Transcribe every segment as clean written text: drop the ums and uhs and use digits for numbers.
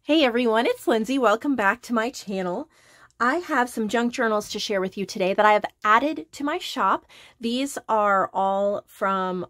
Hey everyone, it's Lindsay. Welcome back to my channel. I have some junk journals to share with you today that I have added to my shop. These are all from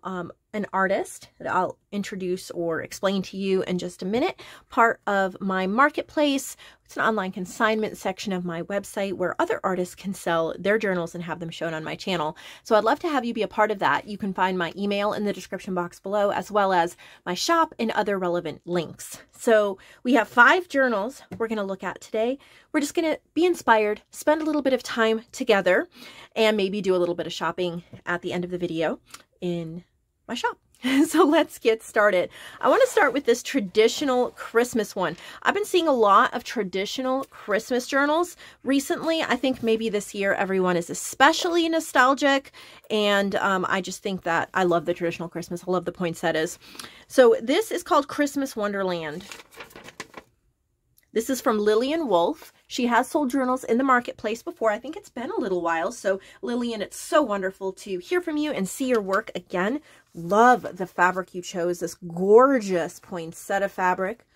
an artist that I'll introduce or explain to you in just a minute. Part of my marketplace. It's an online consignment section of my website where other artists can sell their journals and have them shown on my channel. So I'd love to have you be a part of that. You can find my email in the description box below, as well as my shop and other relevant links. So we have 5 journals we're going to look at today. We're just going to be inspired, spend a little bit of time together, and maybe do a little bit of shopping at the end of the video in my shop. So let's get started. I want to start with this traditional Christmas one. I've been seeing a lot of traditional Christmas journals recently. I think maybe this year everyone is especially nostalgic, and I just think that I love the traditional Christmas. I love the poinsettias. So this is called Christmas Wonderland. This is from Lillian Wolfe. She has sold journals in the marketplace before. I think it's been a little while. So Lillian, it's so wonderful to hear from you and see your work again. Love the fabric you chose, this gorgeous poinsettia fabric.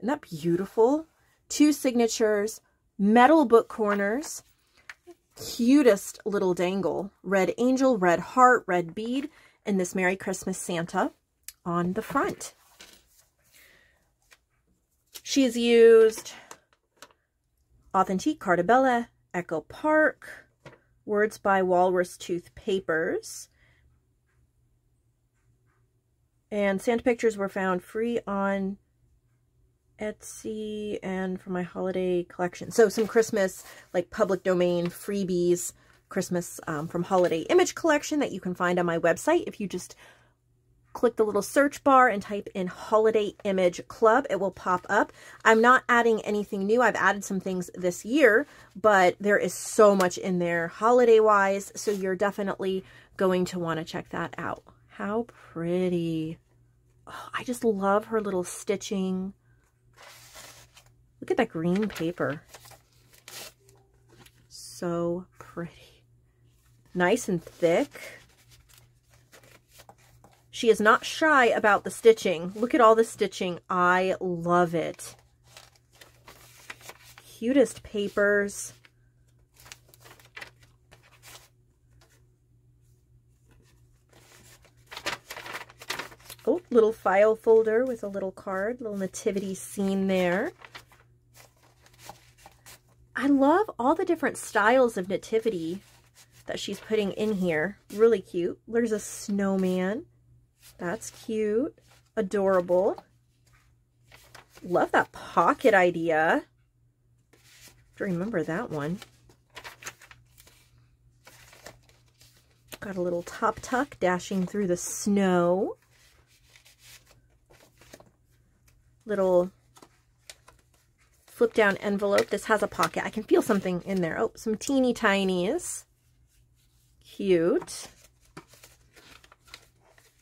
Isn't that beautiful? 2 signatures, metal book corners, cutest little dangle, red angel, red heart, red bead, and this Merry Christmas Santa on the front. She has used Authentique, Cartabella, Echo Park, Words by Walrus Tooth papers. And Santa pictures were found free on Etsy and for my holiday collection. So some Christmas, like public domain freebies, Christmas from holiday image collection that you can find on my website. If you just click the little search bar and type in Holiday Image Club, it will pop up. I'm not adding anything new. I've added some things this year, but there is so much in there holiday-wise, so you're definitely going to want to check that out. How pretty. Oh, I just love her little stitching. Look at that green paper. So pretty. Nice and thick. She is not shy about the stitching. Look at all the stitching. I love it. Cutest papers. Oh, little file folder with a little card, little nativity scene there. I love all the different styles of nativity that she's putting in here. Really cute. There's a snowman. That's cute. Adorable. Love that pocket idea. Do remember that one. Got a little top tuck dashing through the snow. Little flip down envelope. This has a pocket. I can feel something in there. Oh, some teeny tinies. Cute.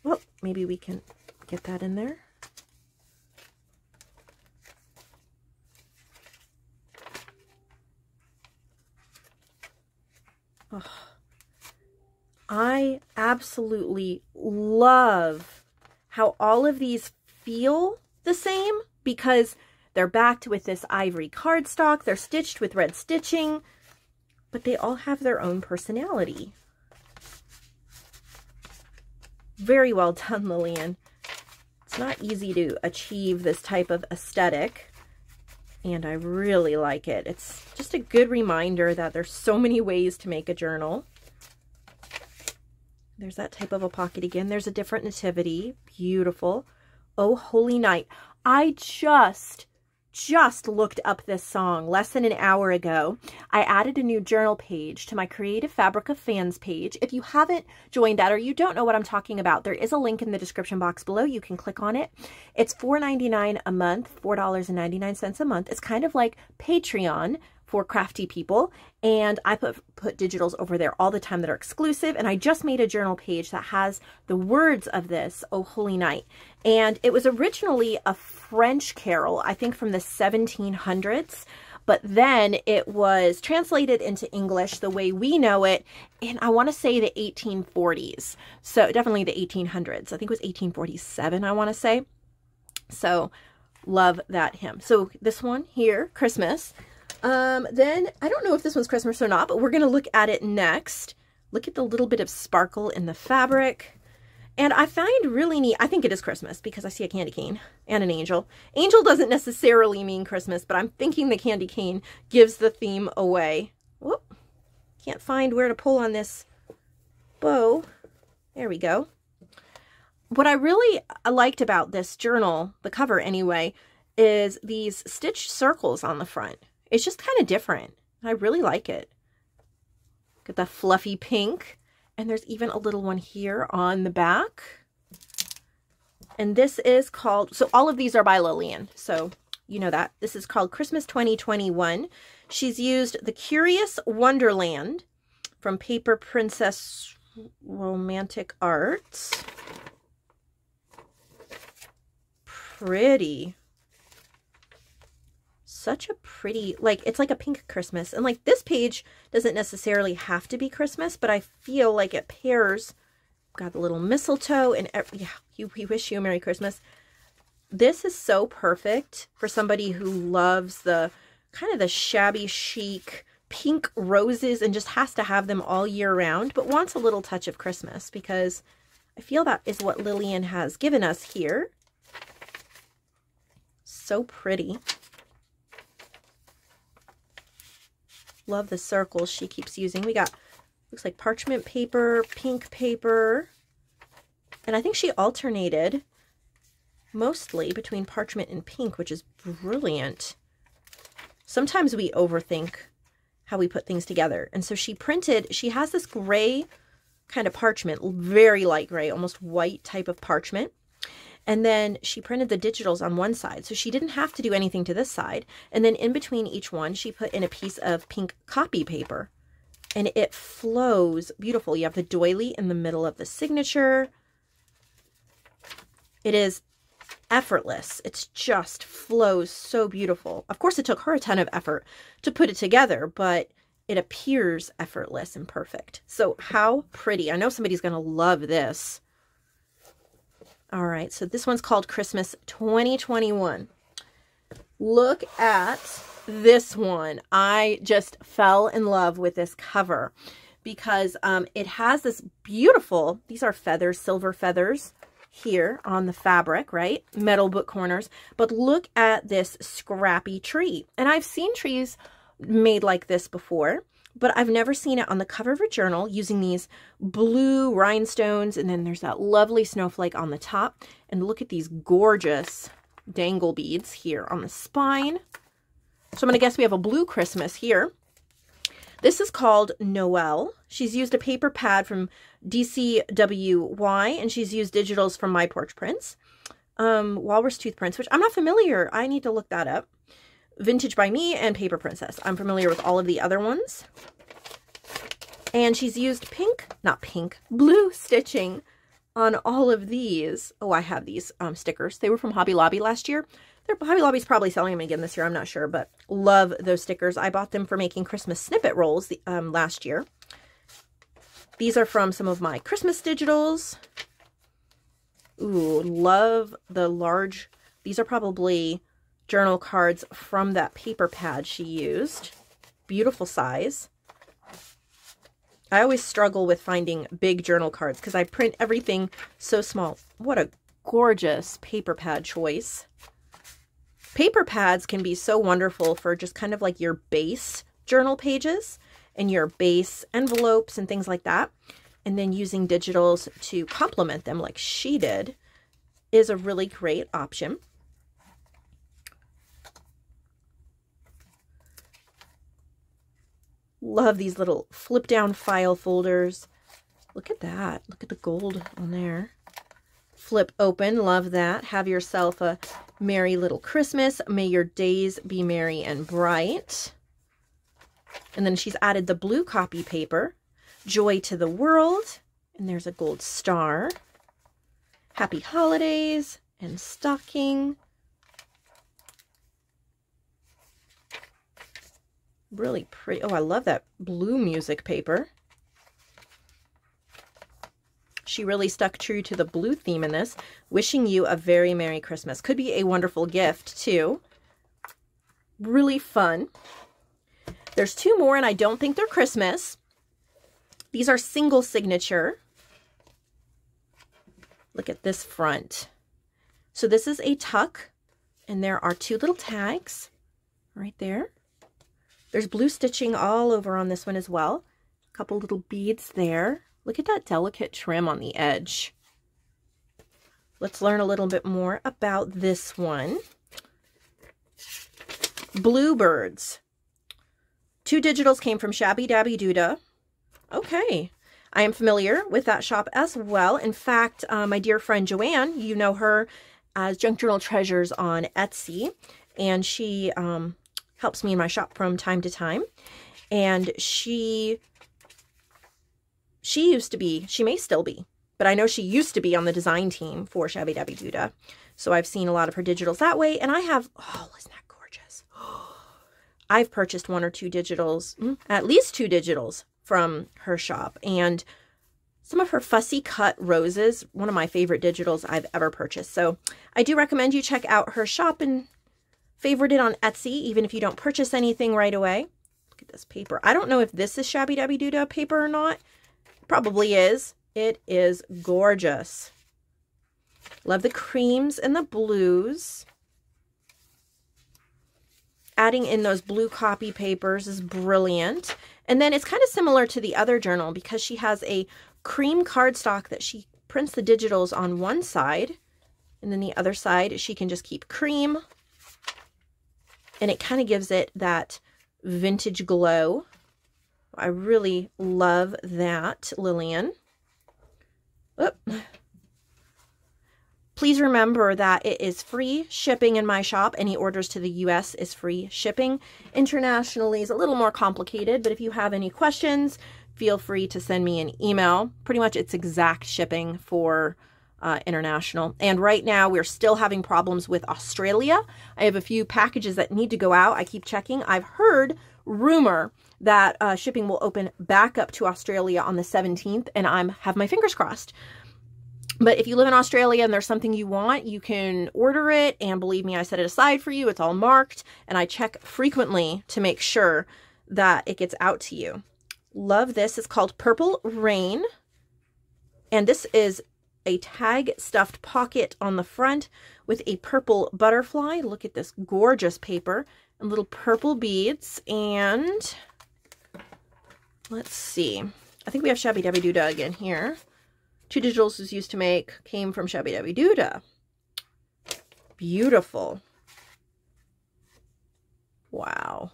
Well, maybe we can get that in there. Oh, I absolutely love how all of these feel the same because they're backed with this ivory cardstock. They're stitched with red stitching, but they all have their own personality. Very well done, Lillian. It's not easy to achieve this type of aesthetic, and I really like it. It's just a good reminder that there's so many ways to make a journal. There's that type of a pocket again. There's a different nativity. Beautiful. Oh, Holy Night. I just looked up this song less than an hour ago. I added a new journal page to my Creative Fabric of Fans page. If you haven't joined that or you don't know what I'm talking about, there is a link in the description box below. You can click on it. It's $4.99 a month, $4.99 a month. It's kind of like Patreon for crafty people, and I put digitals over there all the time that are exclusive, and I just made a journal page that has the words of this, Oh Holy Night, and it was originally a French carol, I think from the 1700s, but then it was translated into English the way we know it in, I want to say, the 1840s, so definitely the 1800s. I think it was 1847, I want to say. So Love that hymn. So this one here, Christmas. Then I don't know if this one's Christmas or not, but we're going to look at it next. Look at the little bit of sparkle in the fabric. And I find really neat, I think it is Christmas because I see a candy cane and an angel. Angel doesn't necessarily mean Christmas, but I'm thinking the candy cane gives the theme away. Whoop, can't find where to pull on this bow. There we go. What I really liked about this journal, the cover anyway, is these stitched circles on the front. It's just kind of different. I really like it. Look at the fluffy pink. And there's even a little one here on the back. And this is called, so all of these are by Lillian. So you know that. This is called Christmas 2021. She's used The Curious Wonderland from Paper Princess Romantic Arts. Pretty. Such a pretty, like, it's like a pink Christmas. And like this page doesn't necessarily have to be Christmas, but I feel like it pairs. Got the little mistletoe and yeah, we wish you a Merry Christmas. This is so perfect for somebody who loves the kind of the shabby chic pink roses and just has to have them all year round, but wants a little touch of Christmas, because I feel that is what Lillian has given us here. So pretty. Love the circles she keeps using. We got, looks like parchment paper, pink paper, and I think she alternated mostly between parchment and pink, which is brilliant. Sometimes we overthink how we put things together. And so she has this gray kind of parchment, very light gray, almost white type of parchment. And then she printed the digitals on one side. So she didn't have to do anything to this side. And then in between each one, she put in a piece of pink copy paper. And it flows beautiful. You have the doily in the middle of the signature. It is effortless. It just flows so beautiful. Of course, it took her a ton of effort to put it together, but it appears effortless and perfect. So how pretty. I know somebody's going to love this. All right, so this one's called Christmas 2021. Look at this one. I just fell in love with this cover because it has this beautiful, these are feathers, silver feathers here on the fabric, right? Metal book corners. But look at this scrappy tree. And I've seen trees made like this before, but I've never seen it on the cover of a journal using these blue rhinestones. And then there's that lovely snowflake on the top. And look at these gorgeous dangle beads here on the spine. So I'm going to guess we have a blue Christmas here. This is called Noel. She's used a paper pad from DCWY, and she's used digitals from My Porch Prints. Walrus Tooth Prints, which I'm not familiar. I need to look that up. Vintage by Me and Paper Princess. I'm familiar with all of the other ones. And she's used blue stitching on all of these. Oh, I have these stickers. They were from Hobby Lobby last year. Hobby Lobby's probably selling them again this year. I'm not sure, but love those stickers. I bought them for making Christmas snippet rolls last year. These are from some of my Christmas digitals. Ooh, love the large. These are probably journal cards from that paper pad she used. Beautiful size. I always struggle with finding big journal cards because I print everything so small. What a gorgeous paper pad choice. Paper pads can be so wonderful for just kind of like your base journal pages and your base envelopes and things like that. And then using digitals to complement them like she did is a really great option. Love these little flip down file folders. Look at that. Look at the gold on there. Flip open. Love that. Have yourself a merry little Christmas. May your days be merry and bright. And then she's added the blue copy paper. Joy to the world. And there's a gold star. Happy holidays and stocking. Really pretty. Oh, I love that blue music paper. She really stuck true to the blue theme in this. Wishing you a very Merry Christmas. Could be a wonderful gift, too. Really fun. There's 2 more, and I don't think they're Christmas. These are single signature. Look at this front. So this is a tuck, and there are 2 little tags right there. There's blue stitching all over on this one as well. A couple little beads there. Look at that delicate trim on the edge. Let's learn a little bit more about this one. Bluebirds. 2 digitals came from Shabby Dabby Duda. Okay. I am familiar with that shop as well. In fact, my dear friend Joanne, you know her as Junk Journal Treasures on Etsy, and she helps me in my shop from time to time. And she used to be, she may still be, but I know she used to be on the design team for Shabby Dabby Duda. So I've seen a lot of her digitals that way, and I have, oh, isn't that gorgeous? I've purchased 1 or 2 digitals, at least 2 digitals from her shop, and some of her fussy cut roses, one of my favorite digitals I've ever purchased. So I do recommend you check out her shop and favorite it on Etsy, even if you don't purchase anything right away. Look at this paper. I don't know if this is Shabby Dabby Duda paper or not. Probably is. It is gorgeous. Love the creams and the blues. Adding in those blue copy papers is brilliant. And then it's kind of similar to the other journal because she has a cream cardstock that she prints the digitals on one side, and then the other side she can just keep cream, and it kind of gives it that vintage glow. I really love that, Lillian. Oop. Please remember that it is free shipping in my shop. Any orders to the US is free shipping. Internationally is a little more complicated, but if you have any questions, feel free to send me an email. Pretty much it's exact shipping for international. And right now we're still having problems with Australia. I have a few packages that need to go out. I keep checking. I've heard rumor that shipping will open back up to Australia on the 17th, and I have my fingers crossed. But if you live in Australia and there's something you want, you can order it. And believe me, I set it aside for you. It's all marked. And I check frequently to make sure that it gets out to you. Love this. It's called Purple Rain. And this is a tag stuffed pocket on the front with a purple butterfly. Look at this gorgeous paper and little purple beads. And let's see. I think we have Shabby Dabby Duda again here. 2 digitals was used to make, came from Shabby Dabby Duda. Beautiful. Wow.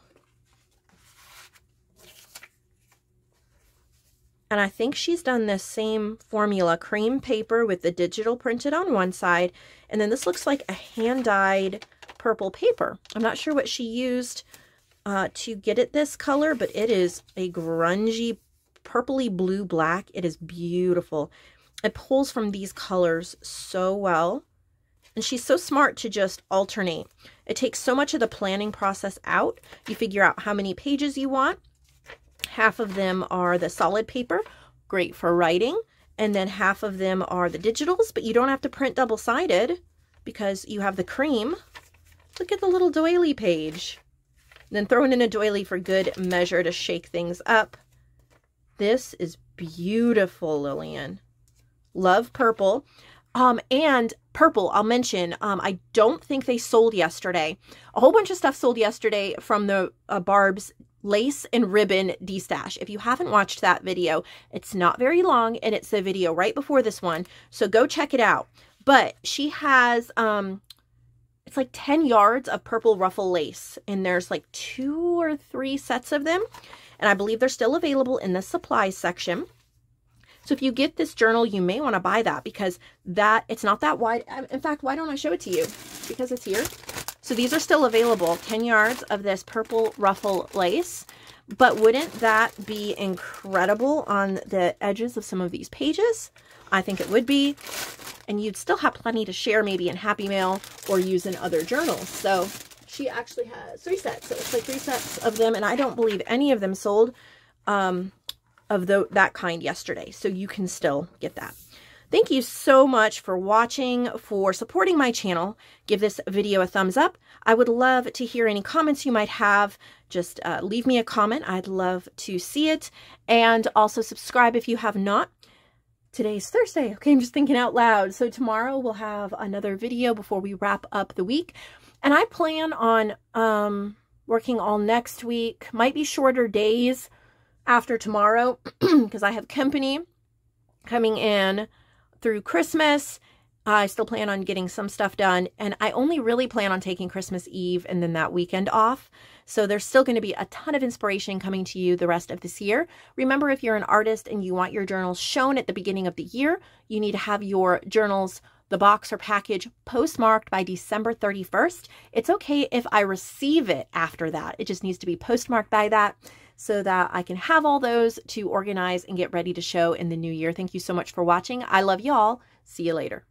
And I think she's done this same formula, cream paper with the digital printed on one side, and then this looks like a hand-dyed purple paper. I'm not sure what she used to get it this color, but it is a grungy, purpley blue black. It is beautiful. It pulls from these colors so well. And she's so smart to just alternate. It takes so much of the planning process out. You figure out how many pages you want. Half of them are the solid paper, great for writing. And then half of them are the digitals, but you don't have to print double-sided because you have the cream. Look at the little doily page. And then throw in a doily for good measure to shake things up. This is beautiful, Lillian. Love purple. And purple, I'll mention, I don't think they sold yesterday. A whole bunch of stuff sold yesterday from the Barb's lace and ribbon destash. If you haven't watched that video, it's not very long, and it's the video right before this one. So go check it out. But she has, it's like 10 yards of purple ruffle lace, and there's like 2 or 3 sets of them. And I believe they're still available in the supplies section. So if you get this journal, you may want to buy that because it's not that wide. In fact, why don't I show it to you? Because it's here. So these are still available, 10 yards of this purple ruffle lace. But wouldn't that be incredible on the edges of some of these pages? I think it would be. And you'd still have plenty to share maybe in Happy Mail or use in other journals. So she actually has 3 sets. So it's like 3 sets of them. And I don't believe any of them sold of that kind yesterday, so you can still get that. Thank you so much for watching, for supporting my channel. Give this video a thumbs up. I would love to hear any comments you might have. Just leave me a comment. I'd love to see it. And also subscribe if you have not. Today's Thursday. Okay, I'm just thinking out loud. So tomorrow we'll have another video before we wrap up the week. And I plan on working all next week. Might be shorter days after tomorrow because I have company coming in through Christmas. I still plan on getting some stuff done, and I only really plan on taking Christmas Eve and then that weekend off. So there's still going to be a ton of inspiration coming to you the rest of this year. Remember, if you're an artist and you want your journals shown at the beginning of the year, you need to have your journals, the box or package, postmarked by December 31st. It's okay if I receive it after that. It just needs to be postmarked by that, so that I can have all those to organize and get ready to show in the new year. Thank you so much for watching. I love y'all. See you later.